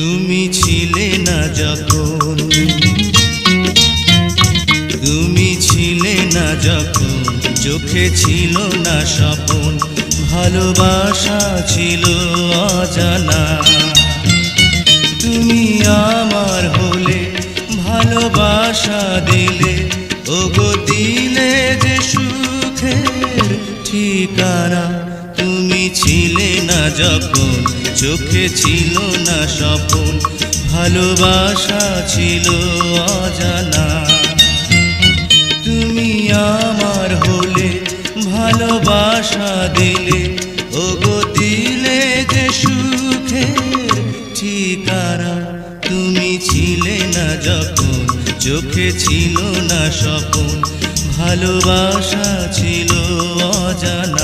তুমি ছিলে না যখন, তুমি ছিলে না যখন, চোখে ছিল না স্বপন, ভালোবাসা ছিল অজানা। তুমি আমার হলে, ভালোবাসা দিলে, ওগো দিলে যে সুখের ঠিকানা। তুমি ছিলে না যখন, চোখে ছিল না স্বপন, ভালোবাসা ছিল অজানা। তুমি আমার হলে, ভালোবাসা দিলে, ওগো দিলে যে সুখের ঠিকানা। তুমি ছিলে না যখন, চোখে ছিল না স্বপন, ভালোবাসা ছিল অজানা।